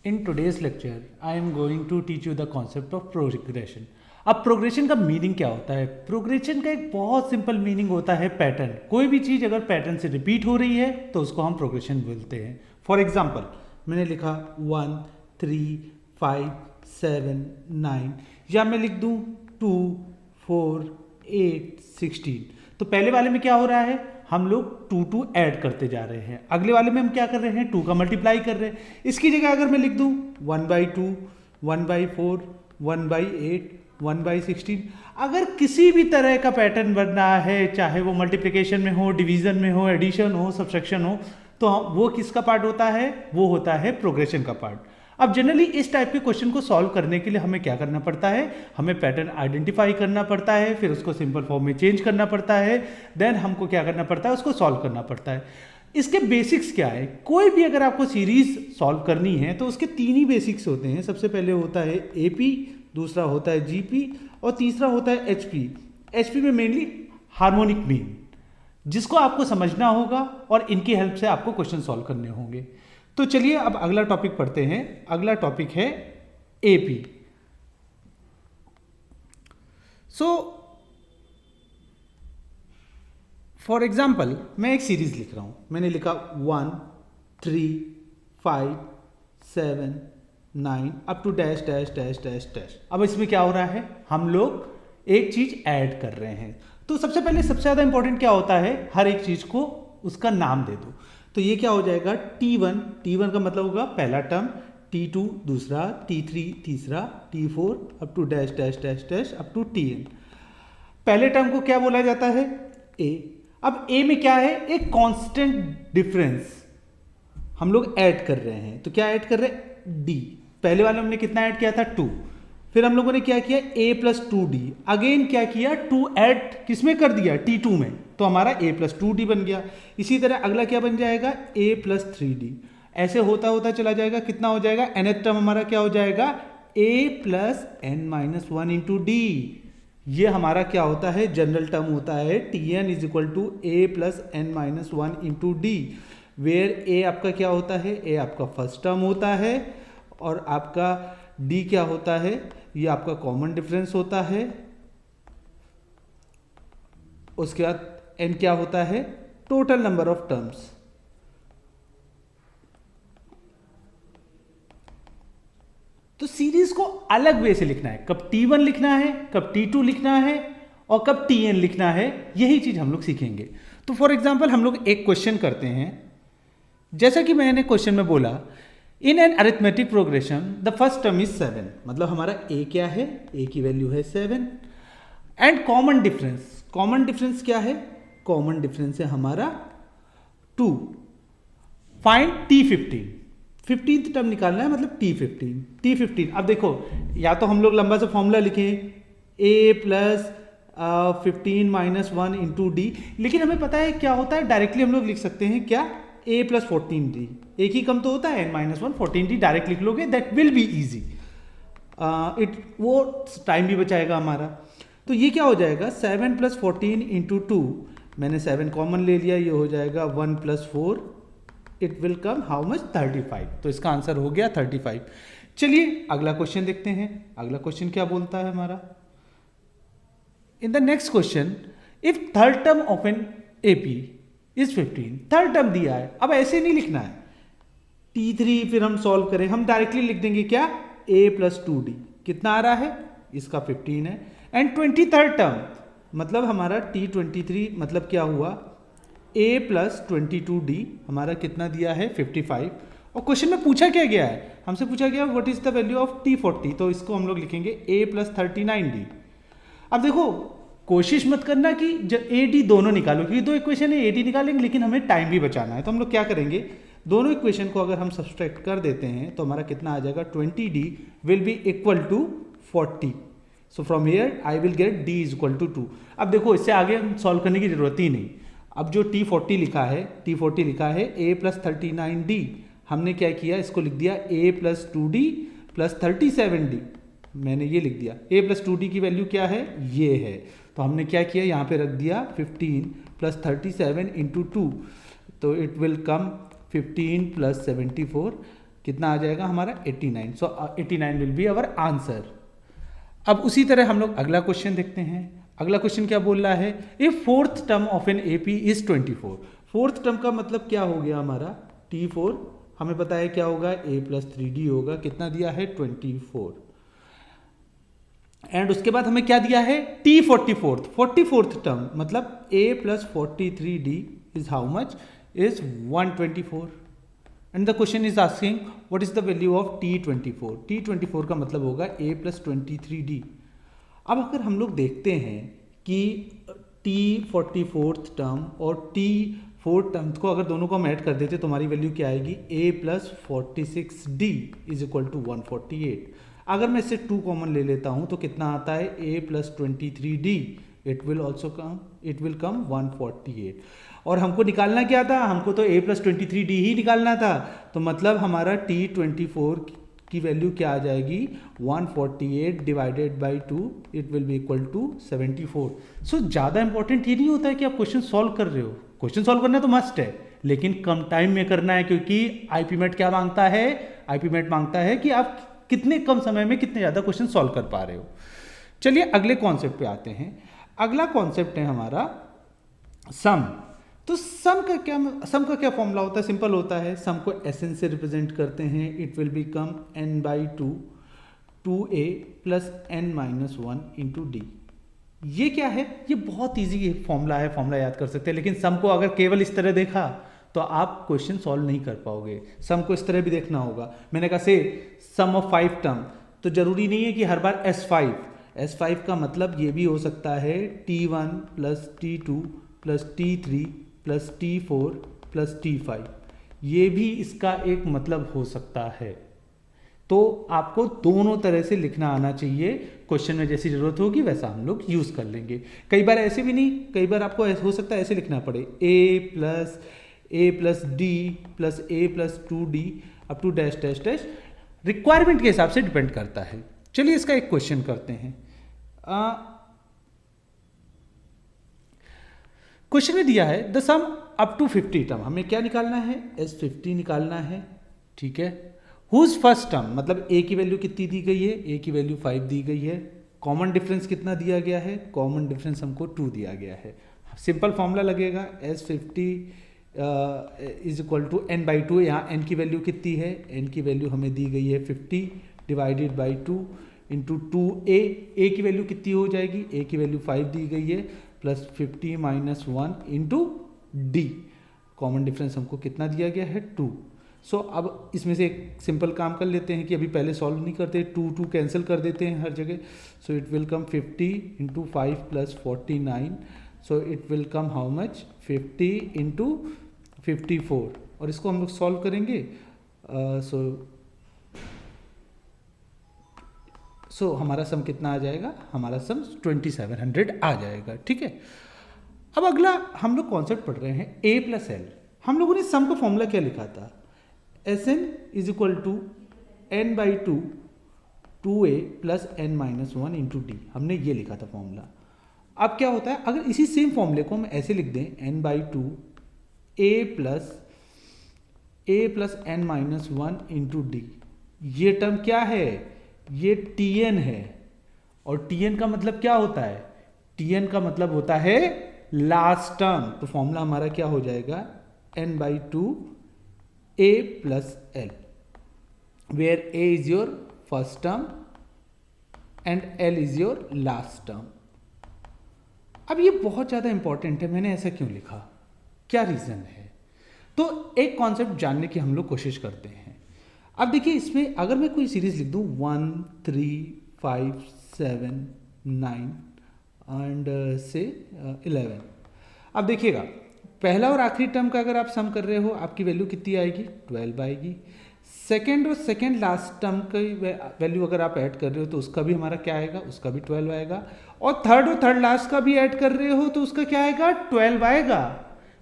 In today's lecture, I am going to teach you the concept of progression. अब progression का meaning क्या होता है? प्रोग्रेशन का एक बहुत सिंपल मीनिंग होता है पैटर्न। कोई भी चीज़ अगर पैटर्न से रिपीट हो रही है तो उसको हम प्रोग्रेशन बोलते हैं। फॉर एग्जाम्पल मैंने लिखा 1 3 5 7 9, या मैं लिख दूँ 2 4 8 16। तो पहले वाले में क्या हो रहा है, हम लोग 2 ऐड करते जा रहे हैं। अगले वाले में हम क्या कर रहे हैं, 2 का मल्टीप्लाई कर रहे हैं। इसकी जगह अगर मैं लिख दूं 1/2 1/4 1/8 1/16, अगर किसी भी तरह का पैटर्न बनना है, चाहे वो मल्टीप्लिकेशन में हो, डिवीजन में हो, एडिशन हो, सब्सट्रैक्शन हो, तो वो किसका पार्ट होता है, वो होता है प्रोग्रेशन का पार्ट। अब जनरली इस टाइप के क्वेश्चन को सॉल्व करने के लिए हमें क्या करना पड़ता है, हमें पैटर्न आइडेंटिफाई करना पड़ता है, फिर उसको सिंपल फॉर्म में चेंज करना पड़ता है, देन हमको क्या करना पड़ता है, उसको सॉल्व करना पड़ता है। इसके बेसिक्स क्या है, कोई भी अगर आपको सीरीज सॉल्व करनी है तो उसके 3 ही बेसिक्स होते हैं। सबसे पहले होता है एपी, दूसरा होता है जीपी और तीसरा होता है एचपी। एचपी में मेनली हार्मोनिक मीन, जिसको आपको समझना होगा और इनकी हेल्प से आपको क्वेश्चन सॉल्व करने होंगे। तो चलिए अब अगला टॉपिक पढ़ते हैं। अगला टॉपिक है एपी। सो फॉर एग्जाम्पल मैं एक सीरीज लिख रहा हूं। मैंने लिखा 1 3 5 7 9 up to dash dash dash dash dash. अब इसमें क्या हो रहा है, हम लोग एक चीज ऐड कर रहे हैं। तो सबसे पहले सबसे ज्यादा इंपॉर्टेंट क्या होता है, हर एक चीज को उसका नाम दे दो। तो ये क्या हो जाएगा, T1, T1 का मतलब होगा पहला टर्म, T2 दूसरा, T3 तीसरा, T4 up to dash dash dash dash up to Tn। पहले टर्म को क्या बोला जाता है, A। अब A में क्या है, एक कांस्टेंट डिफरेंस हम लोग ऐड कर रहे हैं। तो क्या ऐड कर रहे हैं, D। पहले वाले हमने कितना ऐड किया था, 2। फिर हम लोगों ने क्या किया, A प्लस 2D। अगेन क्या किया, 2 ऐड किसमें कर दिया, T2 में, तो हमारा A प्लस 2D बन गया। इसी तरह अगला क्या बन जाएगा, A प्लस 3D। ऐसे होता होता चला जाएगा, कितना हो जाएगा, nth टर्म हमारा क्या हो जाएगा, A plus n-1 into D. ये हमारा क्या होता है, जनरल टर्म होता है Tn is equal to A plus n-1 into D, where A आपका क्या होता है, A आपका फर्स्ट टर्म होता है और आपका D क्या होता है, ये आपका कॉमन डिफरेंस होता है। उसके बाद n क्या होता है, टोटल नंबर ऑफ टर्म्स। तो सीरीज को अलग वे से लिखना है, कब T1 लिखना है, कब T2 लिखना है और कब Tn लिखना है, यही चीज हम लोग सीखेंगे। तो फॉर एग्जांपल हम लोग एक क्वेश्चन करते हैं। जैसा कि मैंने क्वेश्चन में बोला, in an arithmetic progression the first term is 7, मतलब हमारा A क्या है, A की वैल्यू है 7 and common difference. Common difference क्या है, कॉमन डिफरेंस है हमारा 2। फाइंड T15, 15th टर्म निकालना है, मतलब T15। अब देखो, या तो हम लोग लंबा सा फॉर्मूला लिखें A plus 15 minus 1 into D, लेकिन हमें पता है क्या होता है, डायरेक्टली हम लोग लिख सकते हैं क्या, A प्लस 14D। एक ही कम तो होता है, n-1 14D डायरेक्ट लिख लोगे, दैट विल बी ईजी। वो टाइम भी बचाएगा हमारा। तो ये क्या हो जाएगा, 7 प्लस 14 इंटू 2, मैंने 7 कॉमन ले लिया, ये हो जाएगा 1 plus 4, it will come how much, 35। तो इसका आंसर हो गया 35। चलिए अगला क्वेश्चन देखते हैं। अगला क्वेश्चन क्या बोलता है हमारा, in the next question if third term of an AP is 15, third term दिया है। अब ऐसे नहीं लिखना है T3 फिर हम सॉल्व करें, हम डायरेक्टली लिख देंगे क्या, A प्लस 2D। कितना आ रहा है, इसका 15 है, एंड 23rd टर्म मतलब हमारा T23, मतलब क्या हुआ, A प्लस 22D हमारा कितना दिया है, 55। और क्वेश्चन में पूछा क्या गया है, हमसे पूछा गया what is the value of T40, तो इसको हम लोग लिखेंगे A प्लस 39D। अब देखो, कोशिश मत करना कि A D दोनों निकालो, क्योंकि 2 इक्वेशन है, A D निकालेंगे, लेकिन हमें टाइम भी बचाना है। तो हम लोग क्या करेंगे, दोनों इक्वेशन को अगर हम सब्सट्रैक्ट कर देते हैं तो हमारा कितना आ जाएगा, 20D will be equal to 40। So from here I will get D is equal to 2। अब देखो, इससे आगे हम सॉल्व करने की जरूरत ही नहीं। अब जो T40 लिखा है A प्लस 39D, हमने क्या किया, इसको लिख दिया A plus 2D plus 37D। मैंने ये लिख दिया, A प्लस 2D की वैल्यू क्या है, ये है। तो हमने क्या किया, यहाँ पे रख दिया 15 प्लस 37 इंटू 2, तो इट विल कम 15 प्लस 74 कितना आ जाएगा हमारा 89। सो 89 विल बी अवर आंसर। अब उसी तरह हम लोग अगला क्वेश्चन देखते हैं। अगला क्वेश्चन क्या बोल रहा है, if fourth term of an AP is 24। Fourth term का मतलब क्या हो गया हमारा T4, हमें पता है क्या होगा a प्लस 3d होगा, कितना दिया है 24। एंड उसके बाद हमें क्या दिया है T44th टर्म मतलब a plus 43d is how much, is 124। And the question is asking what is the value of T24। T24 का मतलब होगा a प्लस 23d। अब अगर हम लोग देखते हैं कि T44th टर्म और T4 टर्म को अगर दोनों को हम ऐड कर देते तो हमारी वैल्यू क्या आएगी, a plus 46d is equal to 148। अगर मैं इससे 2 कॉमन ले लेता हूं तो कितना आता है, a plus 23d, it will कम 148। और हमको निकालना क्या था, हमको तो a प्लस 23d ही निकालना था, तो मतलब हमारा T24 की वैल्यू क्या आ जाएगी 148 divided by 2, it will be equal to 74। So ज़्यादा इंपॉर्टेंट ये नहीं होता है कि आप क्वेश्चन सॉल्व कर रहे हो, क्वेश्चन सॉल्व करना तो मस्ट है, लेकिन कम टाइम में करना है, क्योंकि आईपीमेट क्या मांगता है, आईपीमेट मांगता है कि आप कितने कम समय में कितने ज़्यादा क्वेश्चन सॉल्व कर पा रहे हो। चलिए अगले कॉन्सेप्ट पे आते हैं। अगला कॉन्सेप्ट है हमारा सम। तो सम का क्या फॉर्मूला होता है, सिंपल होता है, सम को एसएन से रिप्रेजेंट करते हैं, it will become n by 2a plus n minus 1 into D. ये क्या है, ये बहुत ईजी फॉर्मूला है, फॉर्मूला याद कर सकते हैं, लेकिन सम को अगर केवल इस तरह देखा तो आप क्वेश्चन सॉल्व नहीं कर पाओगे, सम को इस तरह भी देखना होगा। मैंने कहा से सम ऑफ 5 टर्म, तो जरूरी नहीं है कि हर बार S5 का मतलब ये भी हो सकता है T1 plus T2 plus T3 plus T4 plus T5, ये भी इसका एक मतलब हो सकता है। तो आपको दोनों तरह से लिखना आना चाहिए, क्वेश्चन में जैसी जरूरत होगी वैसा हम लोग यूज कर लेंगे। कई बार ऐसे भी नहीं, कई बार आपको हो सकता है ऐसे लिखना पड़े, a plus d plus a plus 2d up to dash dash dash, requirement के हिसाब से डिपेंड करता है। चलिए इसका एक क्वेश्चन करते हैं। क्वेश्चन में दिया है the sum up to 50 term, हमें क्या निकालना है, S50 निकालना है, ठीक है। हुज फर्स्ट टर्म मतलब a की वैल्यू कितनी दी गई है, a की वैल्यू 5 दी गई है, कॉमन डिफरेंस कितना दिया गया है, कॉमन डिफरेंस हमको 2 दिया गया है। सिंपल फॉर्मूला लगेगा S50 is equal to n by 2, यहाँ n की वैल्यू कितनी है, n की वैल्यू हमें दी गई है 50 divided by 2 into 2a, a की वैल्यू कितनी हो जाएगी, a की वैल्यू 5 दी गई है, plus 50 minus 1 into D, common difference हमको कितना दिया गया है 2। सो अब इसमें से एक सिंपल काम कर लेते हैं कि अभी पहले सॉल्व नहीं करते, 2 कैंसिल कर देते हैं हर जगह। So it will come 50 into 5 plus 49, so it will come how much 50 into 54, और इसको हम लोग सॉल्व करेंगे। सो हमारा सम कितना आ जाएगा, हमारा सम 2700 आ जाएगा, ठीक है। अब अगला हम लोग कॉन्सेप्ट पढ़ रहे हैं a प्लस एल। हम लोगों ने सम का फॉर्मूला क्या लिखा था, Sn is equal to n by 2a plus n minus 1 into D, हमने ये लिखा था फॉर्मूला। अब क्या होता है, अगर इसी सेम फॉर्मूले को हम ऐसे लिख दें n by 2a plus n minus 1 into D, ये टर्म क्या है, ये Tn है, और Tn का मतलब क्या होता है, Tn का मतलब होता है लास्ट टर्म। तो फॉर्मूला हमारा क्या हो जाएगा, n by 2a plus L, where a is your first term and l is your last term. अब ये बहुत ज़्यादा इंपॉर्टेंट है, मैंने ऐसा क्यों लिखा, क्या रीज़न है, तो एक कॉन्सेप्ट जानने की हम लोग कोशिश करते हैं। अब देखिए इसमें अगर मैं कोई सीरीज लिख दूँ 1 3 5 7 9 एंड से 11, अब देखिएगा पहला और आखिरी टर्म का अगर आप सम कर रहे हो आपकी वैल्यू कितनी आएगी, 12 आएगी। सेकेंड और सेकेंड लास्ट टर्म की वैल्यू अगर आप ऐड कर रहे हो तो उसका भी हमारा क्या आएगा, उसका भी 12 आएगा, और थर्ड लास्ट का भी ऐड कर रहे हो तो उसका क्या आएगा, 12 आएगा।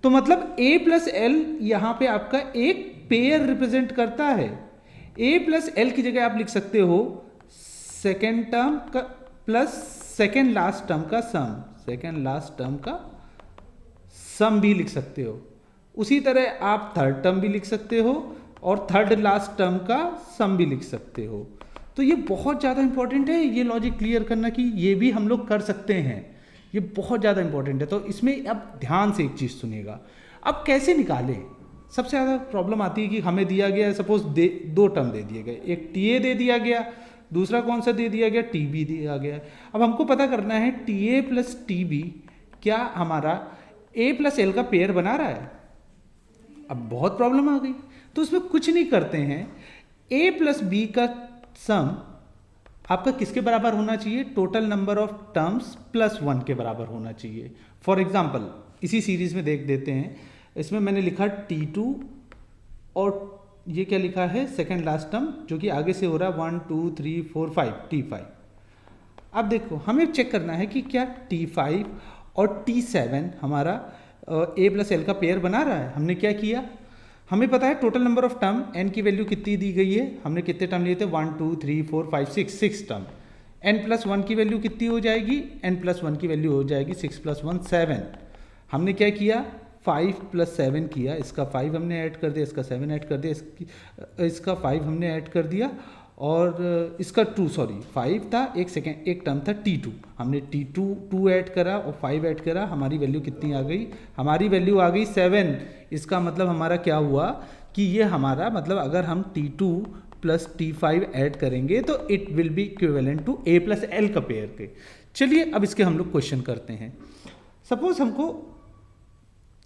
तो मतलब a प्लस एल यहाँ पे आपका एक पेयर रिप्रेजेंट करता है। a प्लस एल की जगह आप लिख सकते हो सेकेंड टर्म का प्लस सेकेंड लास्ट टर्म का सम, सेकेंड लास्ट टर्म का सम भी लिख सकते हो। उसी तरह आप थर्ड टर्म भी लिख सकते हो और थर्ड लास्ट टर्म का सम भी लिख सकते हो। तो ये बहुत ज़्यादा इंपॉर्टेंट है, ये लॉजिक क्लियर करना कि ये भी हम लोग कर सकते हैं, ये बहुत ज़्यादा इंपॉर्टेंट है। तो इसमें अब ध्यान से एक चीज़ सुनिएगा। अब कैसे निकालें? सबसे ज़्यादा प्रॉब्लम आती है कि हमें दिया गया सपोज दो टर्म दे दिए गए, एक टी ए दे दिया गया, दूसरा कौन सा दे दिया गया, टी बी दिया गया। अब हमको पता करना है T A plus T B क्या हमारा ए प्लस एल का पेयर बना रहा है। अब बहुत प्रॉब्लम आ गई, तो उसमें कुछ नहीं करते हैं, ए प्लस बी का सम आपका किसके बराबर होना चाहिए, total number of terms plus 1 के बराबर होना चाहिए। फॉर एग्जाम्पल इसी सीरीज में देख देते हैं, इसमें मैंने लिखा T2 और ये क्या लिखा है सेकेंड लास्ट टर्म जो कि आगे से हो रहा है 1 2 3 4 5 T5। अब देखो हमें चेक करना है कि क्या T5 और T7 हमारा A प्लस एल का पेयर बना रहा है। हमने क्या किया, हमें पता है total number of term n की वैल्यू कितनी दी गई है, हमने कितने टर्म लिए थे 1 2 3 4 5 6 टर्म। n प्लस 1 की वैल्यू कितनी हो जाएगी, n प्लस 1 की वैल्यू हो जाएगी 6 प्लस 1 7। हमने क्या किया 5 प्लस 7 किया, इसका 5 हमने ऐड कर दिया, इसका 7 ऐड कर दिया, इसका 5 हमने ऐड कर दिया और इसका 5 था, एक टर्म था T2, हमने T2 2 ऐड करा और 5 ऐड करा, हमारी वैल्यू कितनी आ गई, हमारी वैल्यू आ गई 7। इसका मतलब हमारा क्या हुआ कि ये हमारा मतलब अगर हम T2 प्लस T5 ऐड करेंगे तो it will be equivalent to A plus L का पेयर के। चलिए अब इसके हम लोग क्वेश्चन करते हैं। सपोज हमको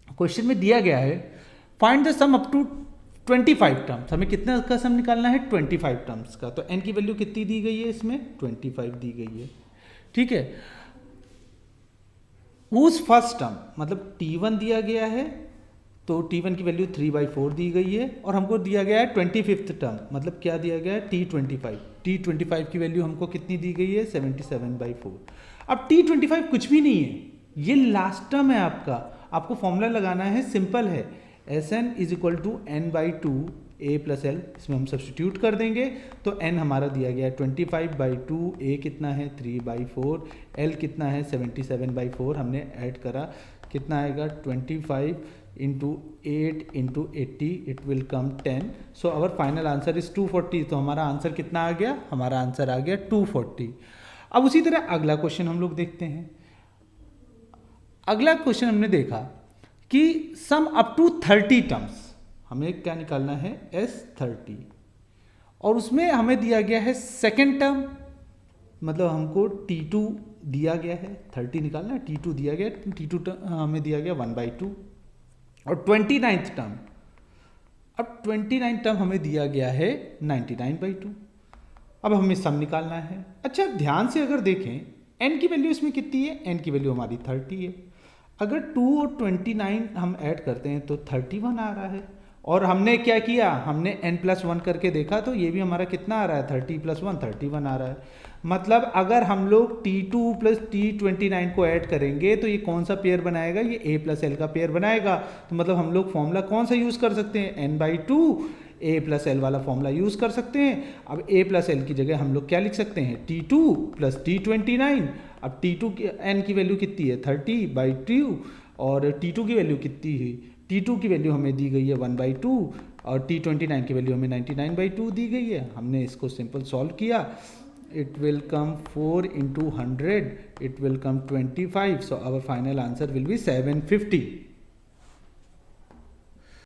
क्वेश्चन में दिया गया है find the sum up to 25 terms, हमें कितना का सम निकालना है 25 टर्म्स का। तो n की वैल्यू कितनी दी गई है, इसमें 25 दी गई है, ठीक है। उस फर्स्ट टर्म मतलब T1 दिया गया है, तो T1 की वैल्यू 3/4 दी गई है और हमको दिया गया है 25th टर्म मतलब क्या दिया गया है T25 की वैल्यू हमको कितनी दी गई है 77/4। अब T25 कुछ भी नहीं है, ये लास्ट टर्म है आपका, आपको फॉर्मूला लगाना है, सिंपल है, Sn is equal to n/2 a plus L, इसमें हम सब्सटीट्यूट कर देंगे तो n हमारा दिया गया है 25/2, a कितना है 3/4, l कितना है 77/4, हमने ऐड करा कितना आएगा 25 into 8 into 80, it will come 10। So our final answer is 240। तो हमारा आंसर कितना आ गया, हमारा आंसर आ गया 240। अब उसी तरह अगला क्वेश्चन हम लोग देखते हैं। अगला क्वेश्चन हमने देखा कि सम अप टू 30 टर्म्स, हमें क्या निकालना है S30 और उसमें हमें दिया गया है सेकेंड टर्म मतलब हमको T2 दिया गया है, 30 निकालना है, T2 दिया गया, T2 हमें दिया गया 1/2 और 29th टर्म, अब 29 टर्म हमें दिया गया है 99/2। अब हमें सम निकालना है। अच्छा ध्यान से अगर देखें n की वैल्यू इसमें कितनी है, n की वैल्यू हमारी 30 है, अगर 2 और 29 हम ऐड करते हैं तो 31 आ रहा है और हमने क्या किया, हमने n+1 करके देखा तो ये भी हमारा कितना आ रहा है 30 + 1 31 आ रहा है। मतलब अगर हम लोग T2 प्लस T29 को ऐड करेंगे तो ये कौन सा पेयर बनाएगा, ये A प्लस एल का पेयर बनाएगा। तो मतलब हम लोग फॉर्मूला कौन सा यूज़ कर सकते हैं, n/2 A प्लस एल वाला फॉर्मूला यूज़ कर सकते हैं। अब A प्लस एल की जगह हम लोग क्या लिख सकते हैं T2 प्लस T29। अब T2 की n की वैल्यू कितनी है 30/2 और T2 की वैल्यू कितनी हुई, T2 की वैल्यू हमें दी गई है 1/2 और T29 की वैल्यू हमें 99/2 दी गई है। हमने इसको सिंपल सॉल्व किया, it will come 4 into 100, it will come 25, so our final answer will be 750।